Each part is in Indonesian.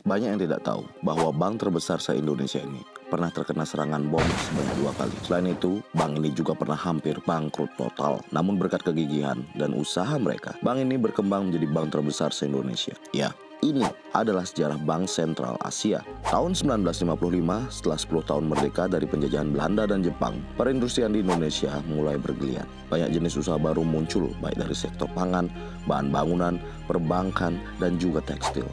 Banyak yang tidak tahu bahwa bank terbesar se-Indonesia ini pernah terkena serangan bom sebanyak 2 kali. Selain itu, bank ini juga pernah hampir bangkrut total. Namun berkat kegigihan dan usaha mereka, bank ini berkembang menjadi bank terbesar se-Indonesia. Ya, ini adalah sejarah Bank Sentral Asia. Tahun 1955, setelah 10 tahun merdeka dari penjajahan Belanda dan Jepang, perindustrian di Indonesia mulai bergeliat. Banyak jenis usaha baru muncul, baik dari sektor pangan, bahan bangunan, perbankan, dan juga tekstil.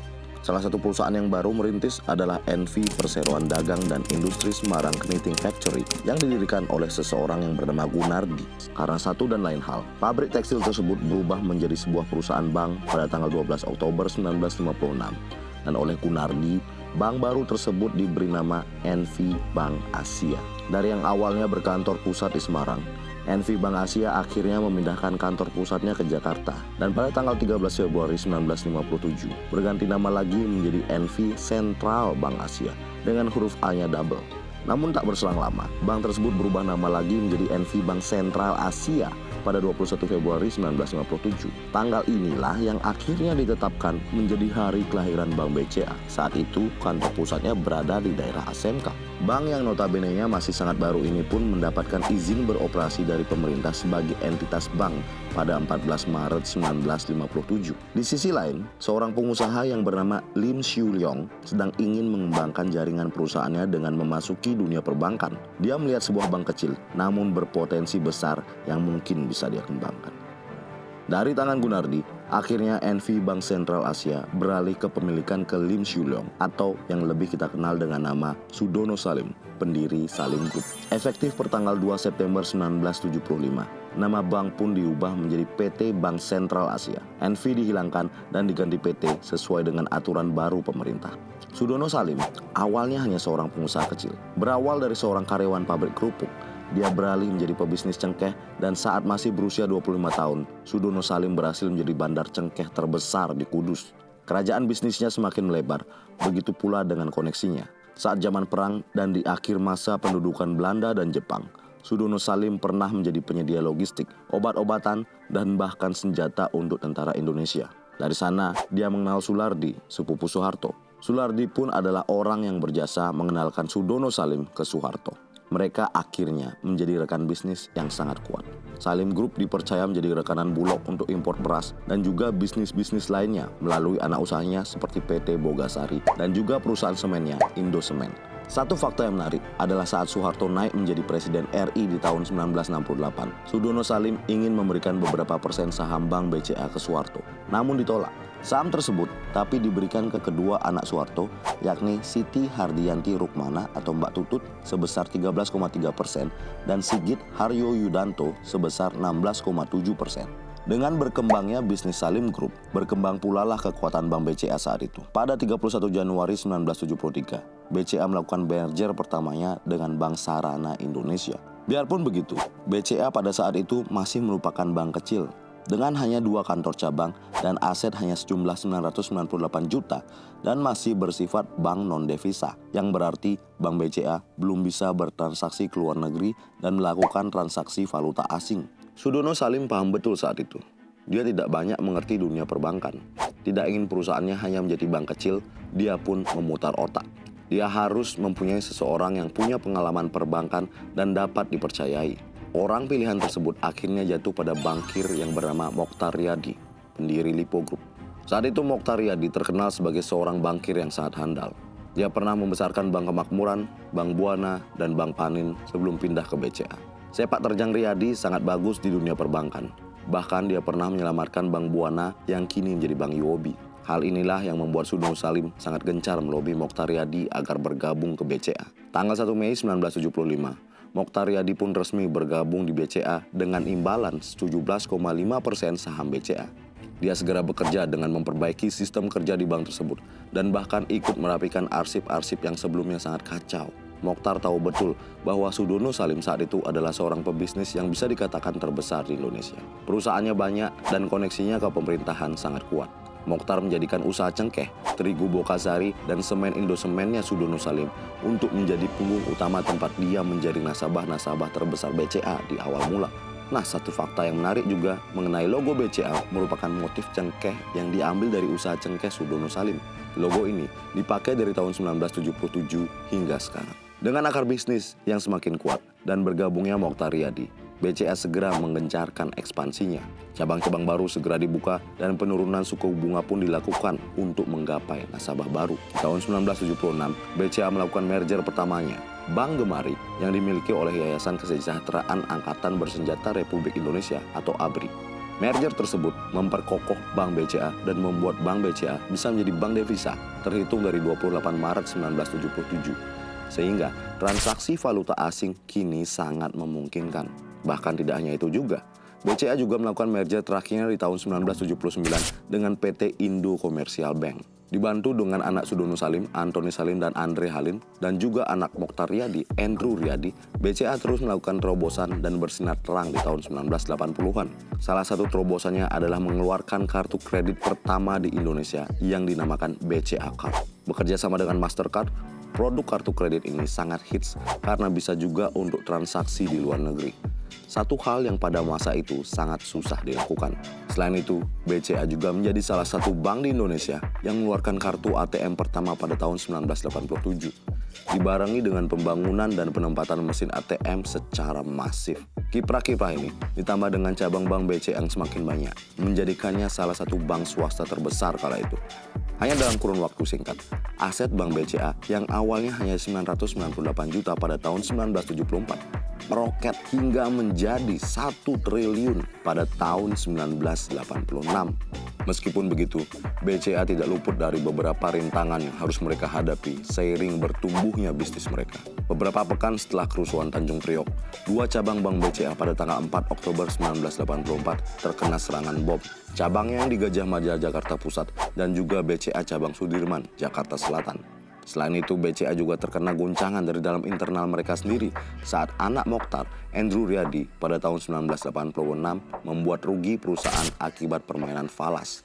Salah satu perusahaan yang baru merintis adalah NV Perseroan Dagang dan Industri Semarang Knitting Factory yang didirikan oleh seseorang yang bernama Gunardi. Karena satu dan lain hal, pabrik tekstil tersebut berubah menjadi sebuah perusahaan bank pada tanggal 12 Oktober 1956. Dan oleh Gunardi, bank baru tersebut diberi nama NV Bank Asia. Dari yang awalnya berkantor pusat di Semarang, NV Bank Asia akhirnya memindahkan kantor pusatnya ke Jakarta dan pada tanggal 13 Februari 1957 berganti nama lagi menjadi NV Sentral Bank Asia dengan huruf A-nya double. Namun tak berselang lama, bank tersebut berubah nama lagi menjadi NV Bank Sentral Asia pada 21 Februari 1957. Tanggal inilah yang akhirnya ditetapkan menjadi hari kelahiran Bank BCA. Saat itu, kantor pusatnya berada di daerah ASMK. Bank yang notabene-nya masih sangat baru ini pun mendapatkan izin beroperasi dari pemerintah sebagai entitas bank pada 14 Maret 1957. Di sisi lain, seorang pengusaha yang bernama Lim Siu Leong sedang ingin mengembangkan jaringan perusahaannya dengan memasuki dunia perbankan. Dia melihat sebuah bank kecil, namun berpotensi besar yang mungkin bisa dia kembangkan. Dari tangan Gunardi, akhirnya NV Bank Sentral Asia beralih kepemilikan ke Lim Siu Leong atau yang lebih kita kenal dengan nama Sudono Salim, pendiri Salim Group. Efektif pertanggal 2 September 1975, nama bank pun diubah menjadi PT Bank Sentral Asia. NV dihilangkan dan diganti PT sesuai dengan aturan baru pemerintah. Sudono Salim awalnya hanya seorang pengusaha kecil. Berawal dari seorang karyawan pabrik kerupuk, dia beralih menjadi pebisnis cengkeh dan saat masih berusia 25 tahun, Sudono Salim berhasil menjadi bandar cengkeh terbesar di Kudus. Kerajaan bisnisnya semakin melebar, begitu pula dengan koneksinya. Saat zaman perang dan di akhir masa pendudukan Belanda dan Jepang, Sudono Salim pernah menjadi penyedia logistik, obat-obatan, dan bahkan senjata untuk tentara Indonesia. Dari sana, dia mengenal Sulardi, sepupu Soeharto. Sulardi pun adalah orang yang berjasa mengenalkan Sudono Salim ke Soeharto. Mereka akhirnya menjadi rekan bisnis yang sangat kuat. Salim Group dipercaya menjadi rekanan Bulog untuk impor beras dan juga bisnis-bisnis lainnya melalui anak usahanya seperti PT Bogasari dan juga perusahaan semennya Indosemen. Satu fakta yang menarik adalah saat Soeharto naik menjadi Presiden RI di tahun 1968, Sudono Salim ingin memberikan beberapa persen saham Bank BCA ke Soeharto, namun ditolak. Saham tersebut tapi diberikan ke kedua anak Soeharto, yakni Siti Hardianti Rukmana atau Mbak Tutut sebesar 13,3% dan Sigit Haryo Yudanto sebesar 16,7%. Dengan berkembangnya bisnis Salim Group, berkembang pula lah kekuatan Bank BCA saat itu. Pada 31 Januari 1973, BCA melakukan merger pertamanya dengan Bank Sarana Indonesia. Biarpun begitu, BCA pada saat itu masih merupakan bank kecil dengan hanya 2 kantor cabang dan aset hanya sejumlah 998 juta dan masih bersifat bank non-devisa, yang berarti Bank BCA belum bisa bertransaksi ke luar negeri dan melakukan transaksi valuta asing. Sudono Salim paham betul saat itu. Dia tidak banyak mengerti dunia perbankan. Tidak ingin perusahaannya hanya menjadi bank kecil, dia pun memutar otak. Dia harus mempunyai seseorang yang punya pengalaman perbankan dan dapat dipercayai. Orang pilihan tersebut akhirnya jatuh pada bankir yang bernama Mokhtar Riyadi, pendiri Lipo Group. Saat itu Mokhtar Riyadi terkenal sebagai seorang bankir yang sangat handal. Dia pernah membesarkan Bank Kemakmuran, Bank Buana, dan Bank Panin sebelum pindah ke BCA. Sepak terjang Riyadi sangat bagus di dunia perbankan. Bahkan dia pernah menyelamatkan Bank Buana yang kini menjadi Bank UOB. Hal inilah yang membuat Sudono Salim sangat gencar melobi Mokhtar Riyadi agar bergabung ke BCA. Tanggal 1 Mei 1975, Mokhtar Riyadi pun resmi bergabung di BCA dengan imbalan 17,5% saham BCA. Dia segera bekerja dengan memperbaiki sistem kerja di bank tersebut dan bahkan ikut merapikan arsip-arsip yang sebelumnya sangat kacau. Mokhtar tahu betul bahwa Sudono Salim saat itu adalah seorang pebisnis yang bisa dikatakan terbesar di Indonesia. Perusahaannya banyak dan koneksinya ke pemerintahan sangat kuat. Mokhtar menjadikan usaha cengkeh, terigu Bogasari, dan semen Indosemennya Sudono Salim untuk menjadi punggung utama tempat dia menjadi nasabah-nasabah terbesar BCA di awal mula. Nah, satu fakta yang menarik juga mengenai logo BCA merupakan motif cengkeh yang diambil dari usaha cengkeh Sudono Salim. Logo ini dipakai dari tahun 1977 hingga sekarang. Dengan akar bisnis yang semakin kuat dan bergabungnya Mokhtar Riyadi, BCA segera menggencarkan ekspansinya. Cabang-cabang baru segera dibuka dan penurunan suku bunga pun dilakukan untuk menggapai nasabah baru. Di tahun 1976, BCA melakukan merger pertamanya, Bank Gemari, yang dimiliki oleh Yayasan Kesejahteraan Angkatan Bersenjata Republik Indonesia atau ABRI. Merger tersebut memperkokoh Bank BCA dan membuat Bank BCA bisa menjadi bank devisa terhitung dari 28 Maret 1977. Sehingga transaksi valuta asing kini sangat memungkinkan. Bahkan tidak hanya itu juga, BCA juga melakukan merger terakhirnya di tahun 1979 dengan PT Indo Commercial Bank. Dibantu dengan anak Sudono Salim, Antoni Salim, dan Andre Halim, dan juga anak Mokhtar Riyadi, Andrew Riyadi, BCA terus melakukan terobosan dan bersinar terang di tahun 1980-an. Salah satu terobosannya adalah mengeluarkan kartu kredit pertama di Indonesia yang dinamakan BCA Card. Bekerja sama dengan Mastercard, produk kartu kredit ini sangat hits karena bisa juga untuk transaksi di luar negeri. Satu hal yang pada masa itu sangat susah dilakukan. Selain itu, BCA juga menjadi salah satu bank di Indonesia yang mengeluarkan kartu ATM pertama pada tahun 1987. Dibarengi dengan pembangunan dan penempatan mesin ATM secara masif. Kiprah-kiprah ini ditambah dengan cabang bank BCA yang semakin banyak, menjadikannya salah satu bank swasta terbesar kala itu. Hanya dalam kurun waktu singkat, aset Bank BCA yang awalnya hanya 998 juta pada tahun 1974 meroket hingga menjadi 1 triliun pada tahun 1986. Meskipun begitu, BCA tidak luput dari beberapa rintangan yang harus mereka hadapi seiring bertumbuhnya bisnis mereka. Beberapa pekan setelah kerusuhan Tanjung Priok, 2 cabang Bank BCA pada tanggal 4 Oktober 1984 terkena serangan bom. Cabangnya yang di Gajah Mada, Jakarta Pusat, dan juga BCA cabang Sudirman, Jakarta Selatan. Selain itu, BCA juga terkena guncangan dari dalam internal mereka sendiri saat anak Mokhtar, Andrew Riyadi, pada tahun 1986 membuat rugi perusahaan akibat permainan falas.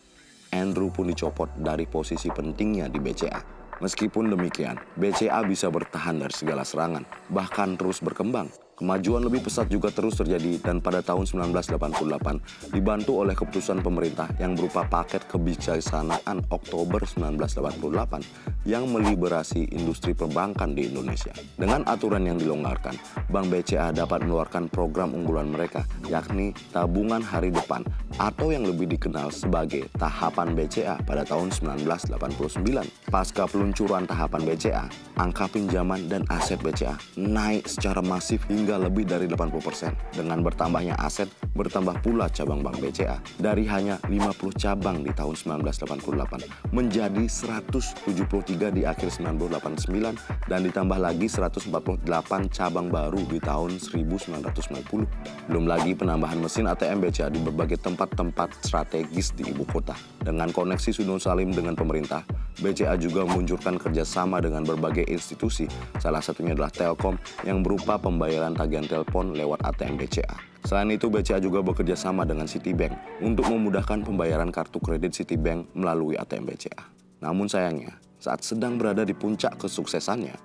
Andrew pun dicopot dari posisi pentingnya di BCA. Meskipun demikian, BCA bisa bertahan dari segala serangan, bahkan terus berkembang. Kemajuan lebih pesat juga terus terjadi dan pada tahun 1988 dibantu oleh keputusan pemerintah yang berupa paket kebijaksanaan Oktober 1988 yang meliberasi industri perbankan di Indonesia. Dengan aturan yang dilonggarkan, Bank BCA dapat mengeluarkan program unggulan mereka, yakni tabungan hari depan atau yang lebih dikenal sebagai tahapan BCA pada tahun 1989. Pasca peluncuran tahapan BCA, angka pinjaman dan aset BCA naik secara masif hingga lebih dari 80%. Dengan bertambahnya aset, bertambah pula cabang Bank BCA. Dari hanya 50 cabang di tahun 1988 menjadi 173 di akhir 1989 dan ditambah lagi 148 cabang baru di tahun 1990. Belum lagi penambahan mesin ATM BCA di berbagai tempat-tempat strategis di ibu kota. Dengan koneksi Sudono Salim dengan pemerintah, BCA juga meluncurkan kerjasama dengan berbagai institusi, salah satunya adalah Telkom yang berupa pembayaran tagihan telepon lewat ATM BCA. Selain itu, BCA juga bekerja sama dengan Citibank untuk memudahkan pembayaran kartu kredit Citibank melalui ATM BCA. Namun sayangnya, saat sedang berada di puncak kesuksesannya,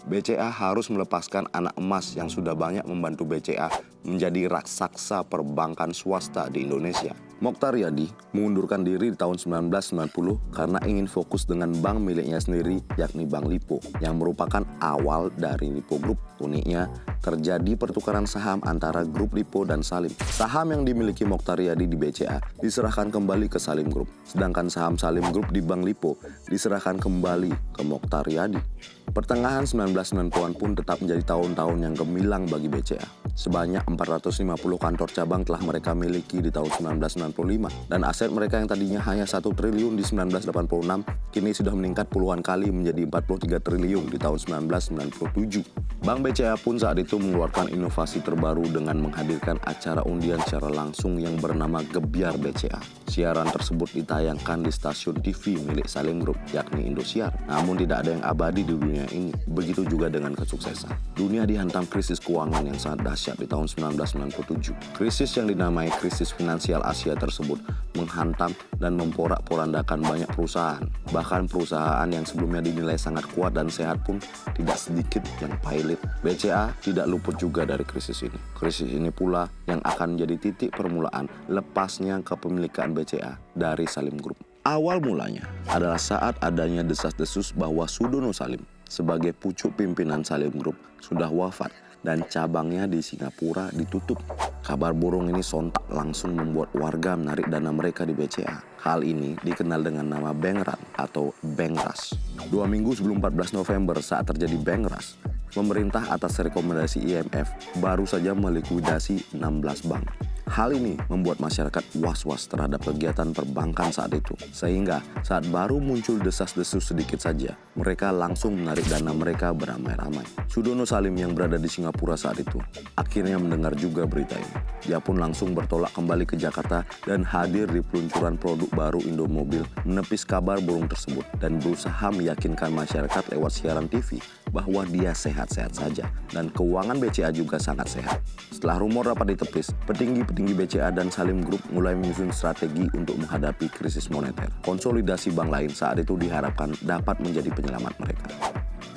BCA harus melepaskan anak emas yang sudah banyak membantu BCA menjadi raksasa perbankan swasta di Indonesia. Mokhtar Riyadi mengundurkan diri di tahun 1990 karena ingin fokus dengan bank miliknya sendiri, yakni Bank Lipo, yang merupakan awal dari Lipo Group. Uniknya, terjadi pertukaran saham antara grup Lipo dan Salim. Saham yang dimiliki Mokhtar Riyadi di BCA diserahkan kembali ke Salim Group, sedangkan saham Salim Group di Bank Lipo diserahkan kembali ke Mokhtar Riyadi. Pertengahan 1990-an pun tetap menjadi tahun-tahun yang gemilang bagi BCA. Sebanyak 450 kantor cabang telah mereka miliki di tahun 1995 dan aset mereka yang tadinya hanya 1 triliun di 1986 kini sudah meningkat puluhan kali menjadi 43 triliun di tahun 1997. Bank BCA pun saat itu mengeluarkan inovasi terbaru dengan menghadirkan acara undian secara langsung yang bernama Gebyar BCA. Siaran tersebut ditayangkan di stasiun TV milik Salim Group, yakni Indosiar. Namun tidak ada yang abadi di dunia ini. Begitu juga dengan kesuksesan. Dunia dihantam krisis keuangan yang sangat dahsyat di tahun 1997. Krisis yang dinamai krisis finansial Asia tersebut menghantam dan memporak-porandakan banyak perusahaan. Bahkan perusahaan yang sebelumnya dinilai sangat kuat dan sehat pun tidak sedikit yang pailit. BCA tidak luput juga dari krisis ini. Krisis ini pula yang akan menjadi titik permulaan lepasnya kepemilikan BCA dari Salim Group. Awal mulanya adalah saat adanya desas-desus bahwa Sudono Salim sebagai pucuk pimpinan Salim Group sudah wafat dan cabangnya di Singapura ditutup. Kabar burung ini sontak langsung membuat warga menarik dana mereka di BCA. Hal ini dikenal dengan nama bank run atau bank rush. 2 minggu sebelum 14 November saat terjadi bank rush, pemerintah atas rekomendasi IMF baru saja melikuidasi 16 bank. Hal ini membuat masyarakat was-was terhadap kegiatan perbankan saat itu. Sehingga saat baru muncul desas-desus sedikit saja, mereka langsung menarik dana mereka beramai-ramai. Sudono Salim yang berada di Singapura saat itu akhirnya mendengar juga berita ini. Dia pun langsung bertolak kembali ke Jakarta dan hadir di peluncuran produk baru Indomobil, menepis kabar burung tersebut dan berusaha meyakinkan masyarakat lewat siaran TV bahwa dia sehat-sehat saja dan keuangan BCA juga sangat sehat. Setelah rumor dapat ditepis, petinggi BCA dan Salim Group mulai menyusun strategi untuk menghadapi krisis moneter. Konsolidasi bank lain saat itu diharapkan dapat menjadi penyelamat mereka.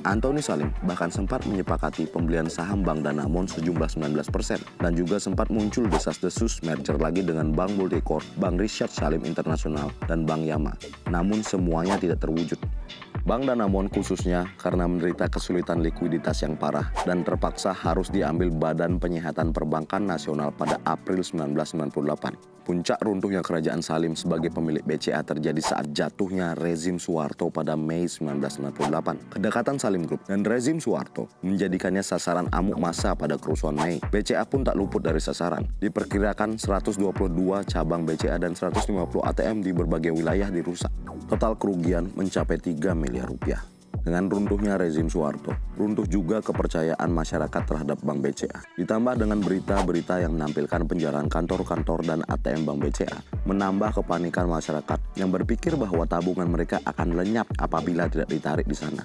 Anthony Salim bahkan sempat menyepakati pembelian saham Bank Danamon sejumlah 19% dan juga sempat muncul desas-desus merger lagi dengan Bank Multicorp, Bank Richard Salim Internasional, dan Bank Yama. Namun semuanya tidak terwujud. Bank Danamon khususnya karena menderita kesulitan likuiditas yang parah dan terpaksa harus diambil Badan Penyihatan Perbankan Nasional pada April 1998. Puncak runtuhnya kerajaan Salim sebagai pemilik BCA terjadi saat jatuhnya rezim Soeharto pada Mei 1998. Kedekatan Salim Group dan rezim Soeharto menjadikannya sasaran amuk massa pada kerusuhan Mei. BCA pun tak luput dari sasaran. Diperkirakan 122 cabang BCA dan 150 ATM di berbagai wilayah dirusak. Total kerugian mencapai 3 miliar rupiah. Dengan runtuhnya rezim Soeharto, runtuh juga kepercayaan masyarakat terhadap Bank BCA. Ditambah dengan berita-berita yang menampilkan penjarahan kantor-kantor dan ATM Bank BCA, menambah kepanikan masyarakat yang berpikir bahwa tabungan mereka akan lenyap apabila tidak ditarik di sana.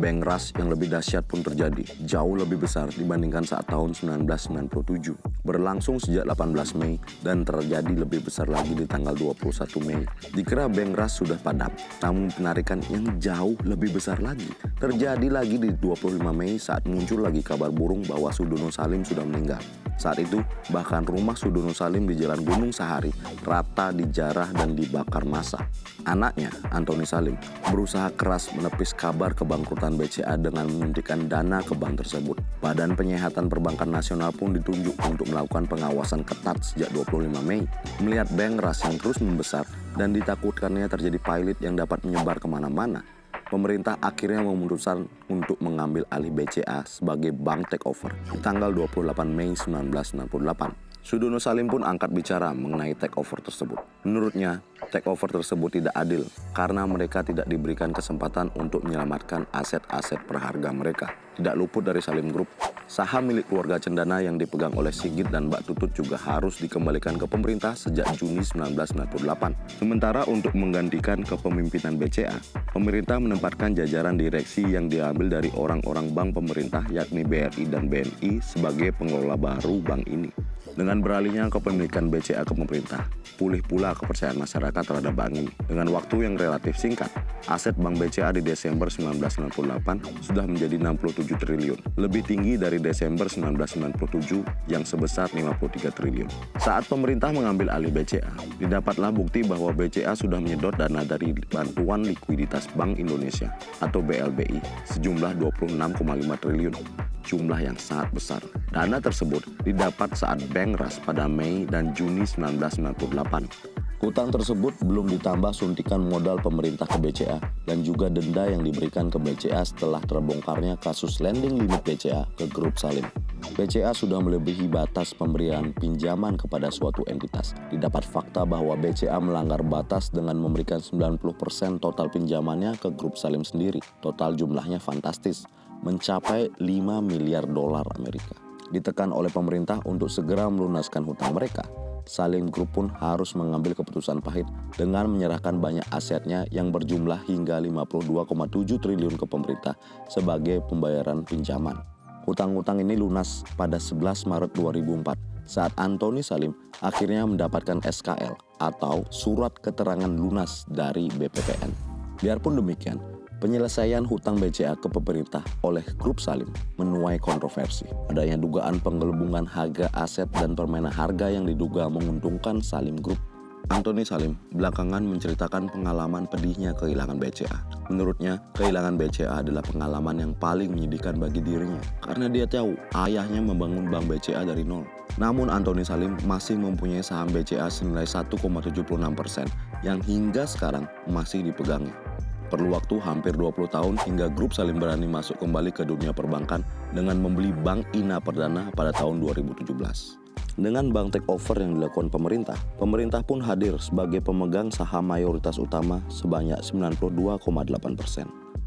Bank rush yang lebih dahsyat pun terjadi, jauh lebih besar dibandingkan saat tahun 1997. Berlangsung sejak 18 Mei dan terjadi lebih besar lagi di tanggal 21 Mei. Dikira bank rush sudah padam, namun penarikan yang jauh lebih besar lagi terjadi lagi di 25 Mei saat muncul lagi kabar burung bahwa Sudono Salim sudah meninggal. Saat itu, bahkan rumah Sudono Salim di Jalan Gunung Sahari rata dijarah dan dibakar massa. Anaknya, Anthony Salim, berusaha keras menepis kabar kebangkrutan BCA dengan menyuntikkan dana ke bank tersebut. Badan Penyihatan Perbankan Nasional pun ditunjuk untuk melakukan pengawasan ketat sejak 25 Mei. Melihat bank rush yang terus membesar dan ditakutkannya terjadi pilot yang dapat menyebar kemana-mana, pemerintah akhirnya memutuskan untuk mengambil alih BCA sebagai bank takeover di tanggal 28 Mei 1998. Sudono Salim pun angkat bicara mengenai takeover tersebut. Menurutnya, takeover tersebut tidak adil karena mereka tidak diberikan kesempatan untuk menyelamatkan aset-aset berharga mereka. Tidak luput dari Salim Group, saham milik keluarga Cendana yang dipegang oleh Sigit dan Mbak Tutut juga harus dikembalikan ke pemerintah sejak Juni 1998. Sementara untuk menggantikan kepemimpinan BCA, pemerintah menempatkan jajaran direksi yang diambil dari orang-orang bank pemerintah yakni BRI dan BNI sebagai pengelola baru bank ini. Dengan beralihnya kepemilikan BCA ke pemerintah, pulih pula kepercayaan masyarakat terhadap bank ini. Dengan waktu yang relatif singkat, aset Bank BCA di Desember 1998 sudah menjadi 67 triliun, lebih tinggi dari Desember 1997 yang sebesar 53 triliun. Saat pemerintah mengambil alih BCA, didapatlah bukti bahwa BCA sudah menyedot dana dari Bantuan Likuiditas Bank Indonesia atau BLBI sejumlah 26,5 triliun. Jumlah yang sangat besar. Dana tersebut didapat saat bank rush pada Mei dan Juni 1998. Hutang tersebut belum ditambah suntikan modal pemerintah ke BCA dan juga denda yang diberikan ke BCA setelah terbongkarnya kasus lending limit BCA ke grup Salim. BCA sudah melebihi batas pemberian pinjaman kepada suatu entitas. Didapat fakta bahwa BCA melanggar batas dengan memberikan 90% total pinjamannya ke grup Salim sendiri. Total jumlahnya fantastis, mencapai 5 miliar dolar Amerika. Ditekan oleh pemerintah untuk segera melunaskan hutang mereka, Salim Group pun harus mengambil keputusan pahit dengan menyerahkan banyak asetnya yang berjumlah hingga 52,7 triliun ke pemerintah sebagai pembayaran pinjaman. Hutang-hutang ini lunas pada 11 Maret 2004 saat Anthony Salim akhirnya mendapatkan SKL atau Surat Keterangan Lunas dari BPPN. Biarpun demikian, penyelesaian hutang BCA ke pemerintah oleh grup Salim menuai kontroversi. Adanya dugaan penggelembungan harga aset dan permainan harga yang diduga menguntungkan Salim Group. Anthony Salim belakangan menceritakan pengalaman pedihnya kehilangan BCA. Menurutnya, kehilangan BCA adalah pengalaman yang paling menyedihkan bagi dirinya karena dia tahu ayahnya membangun bank BCA dari nol. Namun Anthony Salim masih mempunyai saham BCA senilai 1,76% yang hingga sekarang masih dipegangnya. Perlu waktu hampir 20 tahun hingga grup Salim berani masuk kembali ke dunia perbankan dengan membeli Bank Ina Perdana pada tahun 2017. Dengan bank takeover yang dilakukan pemerintah pun hadir sebagai pemegang saham mayoritas utama sebanyak 92,8%.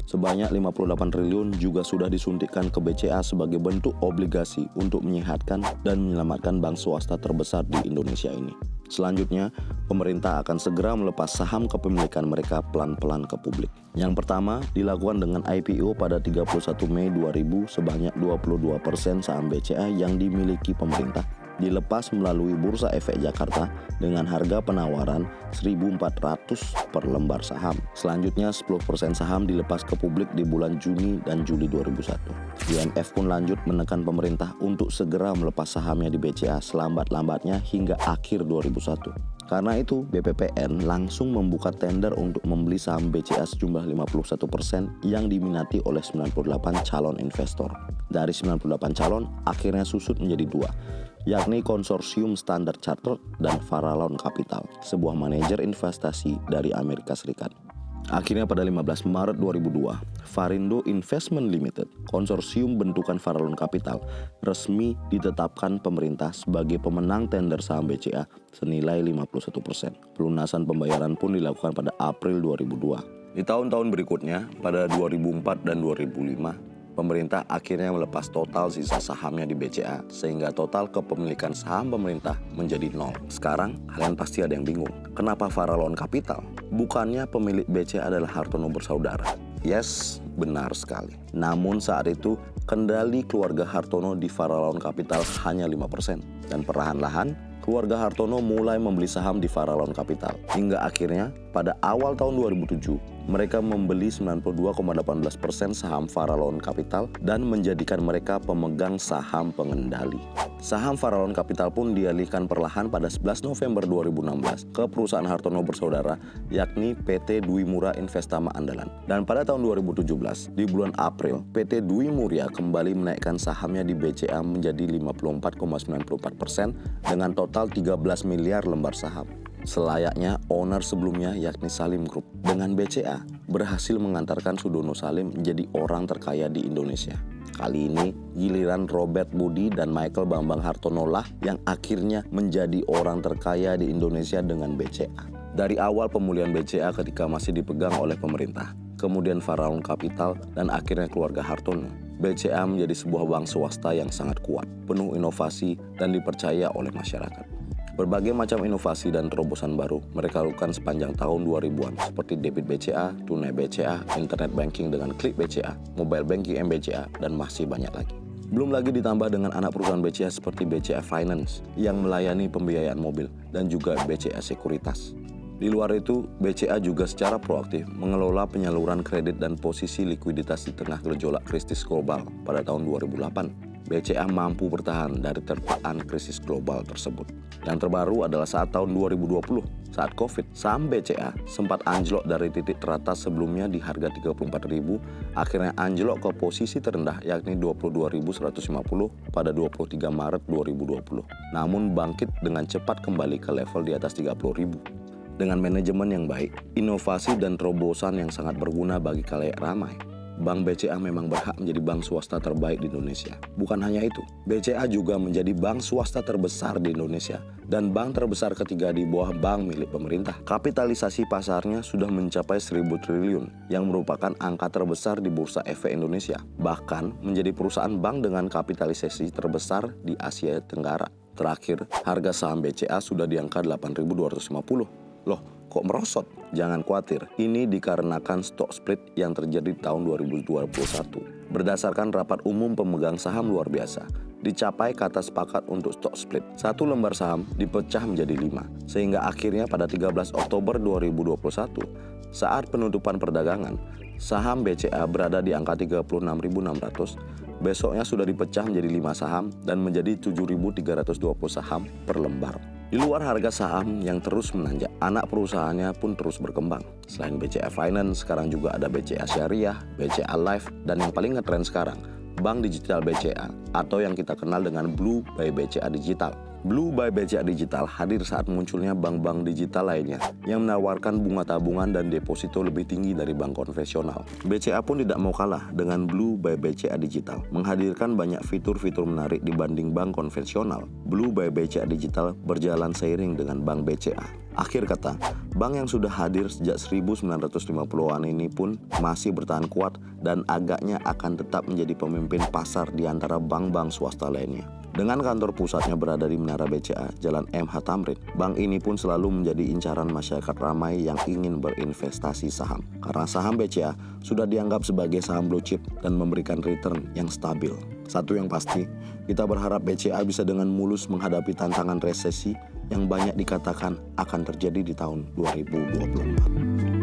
Sebanyak 58 triliun juga sudah disuntikkan ke BCA sebagai bentuk obligasi untuk menyehatkan dan menyelamatkan bank swasta terbesar di Indonesia ini. Selanjutnya, pemerintah akan segera melepas saham kepemilikan mereka pelan-pelan ke publik. Yang pertama dilakukan dengan IPO pada 31 Mei 2000 sebanyak 22% saham BCA yang dimiliki pemerintah dilepas melalui Bursa Efek Jakarta dengan harga penawaran 1.400 per lembar saham. Selanjutnya 10% saham dilepas ke publik di bulan Juni dan Juli 2001. IMF pun lanjut menekan pemerintah untuk segera melepas sahamnya di BCA selambat-lambatnya hingga akhir 2001. Karena itu, BPPN langsung membuka tender untuk membeli saham BCA sejumlah 51% yang diminati oleh 98 calon investor. Dari 98 calon, akhirnya susut menjadi dua, yakni Konsorsium Standard Chartered dan Farallon Capital, sebuah manajer investasi dari Amerika Serikat. Akhirnya pada 15 Maret 2002, Farindo Investment Limited, konsorsium bentukan Farallon Capital, resmi ditetapkan pemerintah sebagai pemenang tender saham BCA senilai 51%. Pelunasan pembayaran pun dilakukan pada April 2002. Di tahun-tahun berikutnya, pada 2004 dan 2005, pemerintah akhirnya melepas total sisa sahamnya di BCA sehingga total kepemilikan saham pemerintah menjadi nol. Sekarang kalian pasti ada yang bingung, kenapa Farallon Capital? Bukannya pemilik BCA adalah Hartono bersaudara? Yes, benar sekali. Namun saat itu kendali keluarga Hartono di Farallon Capital hanya 5% dan perlahan-lahan keluarga Hartono mulai membeli saham di Farallon Capital. Hingga akhirnya pada awal tahun 2007, mereka membeli 92,18% saham Farallon Capital dan menjadikan mereka pemegang saham pengendali. Saham Farallon Capital pun dialihkan perlahan pada 11 November 2016 ke perusahaan Hartono bersaudara, yakni PT Dwi Mura Investama Andalan. Dan pada tahun 2017, di bulan April, PT Dwi Muria kembali menaikkan sahamnya di BCA menjadi 54,94% dengan total 13 miliar lembar saham. Selayaknya owner sebelumnya yakni Salim Group, dengan BCA berhasil mengantarkan Sudono Salim menjadi orang terkaya di Indonesia. Kali ini giliran Robert Budi dan Michael Bambang Hartono lah yang akhirnya menjadi orang terkaya di Indonesia dengan BCA. Dari awal pemulihan BCA ketika masih dipegang oleh pemerintah, kemudian Farallon Capital dan akhirnya keluarga Hartono, BCA menjadi sebuah bank swasta yang sangat kuat, penuh inovasi dan dipercaya oleh masyarakat. Berbagai macam inovasi dan terobosan baru mereka lakukan sepanjang tahun 2000-an seperti debit BCA, tunai BCA, internet banking dengan klik BCA, mobile banking MBCA, dan masih banyak lagi. Belum lagi ditambah dengan anak perusahaan BCA seperti BCA Finance yang melayani pembiayaan mobil dan juga BCA Sekuritas. Di luar itu, BCA juga secara proaktif mengelola penyaluran kredit dan posisi likuiditas di tengah gejolak krisis global pada tahun 2008. BCA mampu bertahan dari terpaan krisis global tersebut. Yang terbaru adalah saat tahun 2020, saat COVID, saham BCA sempat anjlok dari titik teratas sebelumnya di harga 34.000, akhirnya anjlok ke posisi terendah yakni 22.150 pada 23 Maret 2020. Namun bangkit dengan cepat kembali ke level di atas 30.000. Dengan manajemen yang baik, inovasi dan terobosan yang sangat berguna bagi khalayak ramai, Bank BCA memang berhak menjadi bank swasta terbaik di Indonesia. Bukan hanya itu, BCA juga menjadi bank swasta terbesar di Indonesia dan bank terbesar ketiga di bawah bank milik pemerintah. Kapitalisasi pasarnya sudah mencapai 1.000 triliun yang merupakan angka terbesar di Bursa Efek Indonesia. Bahkan menjadi perusahaan bank dengan kapitalisasi terbesar di Asia Tenggara. Terakhir, harga saham BCA sudah di angka 8.250. Loh, kok merosot? Jangan khawatir, ini dikarenakan stock split yang terjadi tahun 2021. Berdasarkan rapat umum pemegang saham luar biasa, dicapai kata sepakat untuk stock split. Satu lembar saham dipecah menjadi 5, sehingga akhirnya pada 13 Oktober 2021, saat penutupan perdagangan, saham BCA berada di angka 36.600, besoknya sudah dipecah menjadi 5 saham dan menjadi 7.320 saham per lembar. Di luar harga saham yang terus menanjak, anak perusahaannya pun terus berkembang. Selain BCA Finance, sekarang juga ada BCA Syariah, BCA Life, dan yang paling ngetren sekarang, Bank Digital BCA atau yang kita kenal dengan Blue by BCA Digital. Blue by BCA Digital hadir saat munculnya bank-bank digital lainnya yang menawarkan bunga tabungan dan deposito lebih tinggi dari bank konvensional. BCA pun tidak mau kalah dengan Blue by BCA Digital, menghadirkan banyak fitur-fitur menarik dibanding bank konvensional. Blue by BCA Digital berjalan seiring dengan Bank BCA. Akhir kata, bank yang sudah hadir sejak 1950-an ini pun masih bertahan kuat dan agaknya akan tetap menjadi pemimpin pasar di antara bank-bank swasta lainnya. Dengan kantor pusatnya berada di Menara BCA, Jalan MH Tamrin, bank ini pun selalu menjadi incaran masyarakat ramai yang ingin berinvestasi saham. Karena saham BCA sudah dianggap sebagai saham blue chip dan memberikan return yang stabil. Satu yang pasti, kita berharap BCA bisa dengan mulus menghadapi tantangan resesi yang banyak dikatakan akan terjadi di tahun 2024.